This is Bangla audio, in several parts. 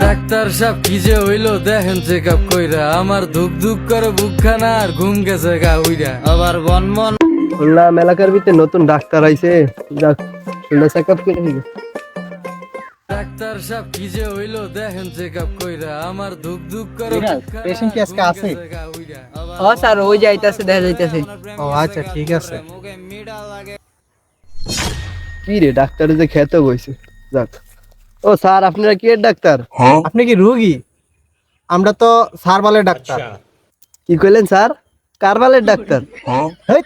ডাক্তার সাহেব কি যে হইলো দেখেন চেক আপ কইরা আমার ধুক ধুক করে বুকখানা আর ঘুম গেছে গা উইরা আবার বনমন শুনলাম এলাকার ভিতরে নতুন ডাক্তার আইছে, যাক শুনলে চেক আপ করে নিবে। ডাক্তার সাহেব কি যে হইলো দেখেন চেক আপ কইরা আমার ধুক ধুক করে পেশেন্ট কি আজকে আছে? ও স্যার ওই যাইতাছে দেখা যাইতাছে। ও আচ্ছা ঠিক আছে। কি রে ডাক্তার যে খেতে বইছে, যাক। ও স্যার আপনারা কি এর ডাক্তার? আপনি কি রোগী? আমরা তো সারবালের ডাক্তার। কি কইলেন স্যার? কারবালের ডাক্তার? হেই,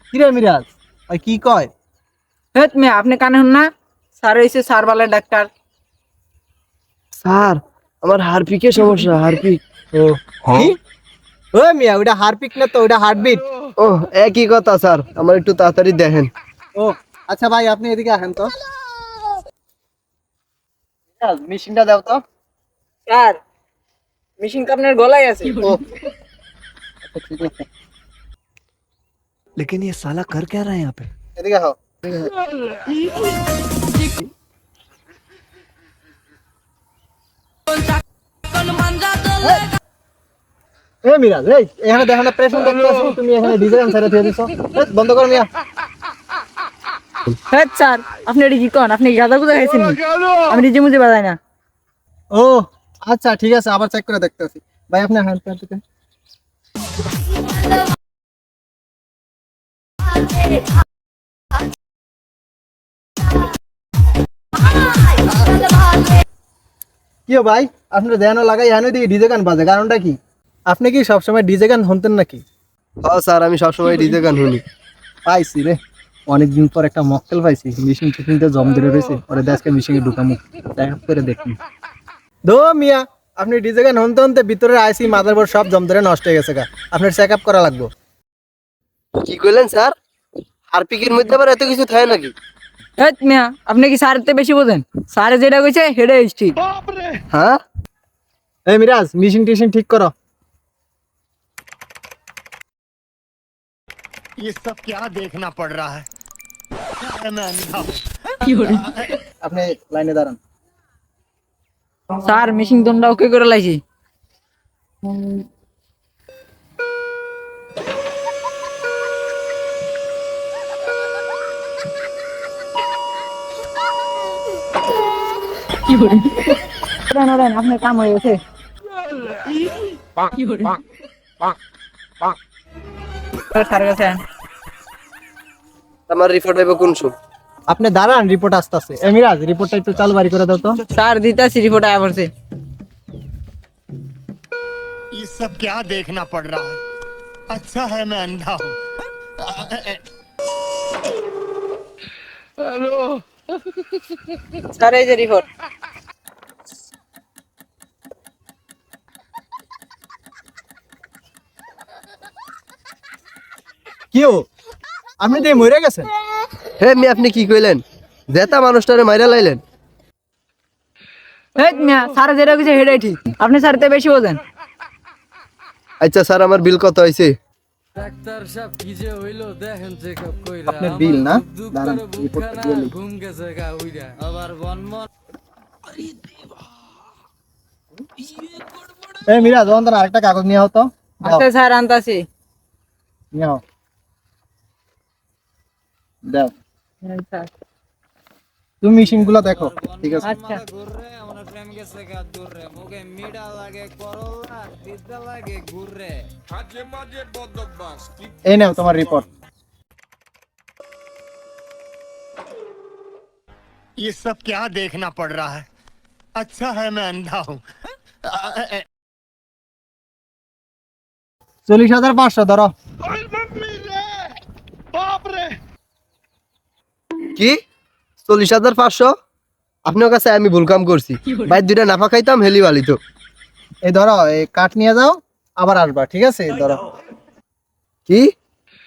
কি রে মিরাজ ওই কি কয়? হেত মে আপনি কানে শুন না, স্যার হইছে সারবালের ডাক্তার। স্যার আমার হারপিকে সমস্যা, হারপিক। ও কি? ও মিয়া ওটা হারপিক না তো, ওটা হার্টবিট। ও একই কথা স্যার, আমার একটু তাড়াতাড়ি দেখেন। ও আচ্ছা ভাই আপনি এদিকে আসেন তো। মেশিনটা দাও তো। স্যার মেশিন তো আপনার গলায় আছে। ও लेकिन ये साला कर क्या रहा है यहाँ पे? এদিকে আও। এ মিরাজ এই এখানে দেখো না পেশেন্ট দেখতে আসো, তুমি এখানে ডিজাইন ছেড়ে দিয়ে দিছো। বন্ধ করো মিয়া। হেত স্যার আপনি এটি কি কন? আপনি গাদা গুদা খাইছেন নি? আমি নিজে মুজে বাজাই না। ও আচ্ছা ঠিক আছে, আবার চেক করে দেখতে আসি। ভাই আপনি হ্যান্ড প্যান্ট দিতে। কি ভাই আপনার ধ্যানও লাগাই এখানে দিয়ে ডিজে গান বাজে, কারণটা কি? আপনি কি সবসময় ডিজে গান শুনতেন নাকি? হ্যাঁ স্যার আমি সবসময় ডিজে গান শুনি। পাইছি রে, অনেকদিন পর একটা মক্কেল পাইছি, মিশিং টিশিংতে জম ধরে রয়েছে, ওরে আজকে মিশিংয়ে ঢুকামু, দেখা করে দেখুন। দো মিয়া আপনি ডিজে গান শুনতে শুনতে ভিতরে আইসি মাদারবোর্ড সব জম ধরে নষ্ট হয়ে গেছে গা, আপনার চেক আপ করা লাগবে। কি কইলেন স্যার? হারপিকের মধ্যে আবার এত কিছু থাকে নাকি? হেত মিয়া আপনি কি স্যারের বেশি বোঝেন? স্যারে যেটা কইছে সেটাই ঠিক। হ্যাঁ এই মিরাজ মিশিং টিশিং ঠিক করো। ये सब क्या देखना पड़ रहा है? मैं अंधा हूं। আপনি লাইনে দাঁড়ান। স্যার মেশিন দন্ডা ওকে করে লাইছি। আপনার কাম হয়ে গেছে। স্যার কাছে আমার রিপোর্ট হইব কোন সময়? আপনি দাঁড়ান, রিপোর্ট আসতেছে। এই মিরাজ রিপোর্টটা একটু চালু বাড়ি করে দাও তো। স্যার দিতাছি রিপোর্ট আয়া পড়ছে। ये सब क्या देखना पड़ रहा है? अच्छा है मैं अंधा हूं। স্যার এই যে রিপোর্ট। কি ও আপনি দিয়ে মরে গেছেন? হে মি আপনি কি কইলেন? জেতা মানুষটারে মাইরা লাইলেন? হেত মিয়া স্যার যেটা কইছে সেটাই ঠিক। আপনি স্যারতে বেশি বোঝেন। আচ্ছা স্যার আমার বিল কত হইছে? ডাক্তার সাহেব কি যে হইলো দেখেন চেক আপ কইরা আপনার আমার বিল না? ধুক ধুক দাঁড়ান, করে রিপোর্টটা বুকখানা দিয়ে আর নিই। ঘুম গেছে গা উইরা আবার বনমন এই মিরাজ ওখান আরেকটা কাগজ নিয়ে হতো। আচ্ছা স্যার আনতাছি। নিয়ে হও দাও, স্যার তুমি মেশিন গুলো দেখো। ঠিক আছে আচ্ছা ঘুররে আমার প্রেম গেছে গা দূররে মুখে মিডা লাগে করলা দিদা লাগে ঘুররে মাঝে মাঝে বদবাস এই নাও তোমার রিপোর্ট। ये सब क्या देखना पड़ रहा है? अच्छा है मैं अंधा हूं। 40,500 ধরো। কি 40,500? আপনার কাছে আমি ভুল কাম করছি, ভাই দুইটা নাফা খাইতাম হেলি বালি তো। এই ধরো এই কাঠ নিয়ে যাও, আবার আসবা, ঠিক আছে? ধরো। কি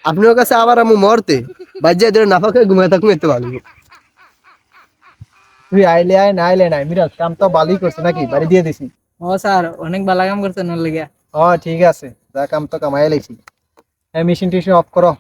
আপনার কাছে আবার আমি মরতে ভাই যে দুইটা নাফা খাই ঘুমাই থাকুন এতে ভালো। তুই আইলে আয় না আইলে নাই, মিরাজ কাম তো ভালোই করছে নাকি? বাড়ি দিয়ে দিছি। ও স্যার অনেক ভালো কাম করছেন ওর লেগে। ঠিক আছে, যা কাম তো কামাই লাইছি। এই মেশিন টিশিন অফ করো।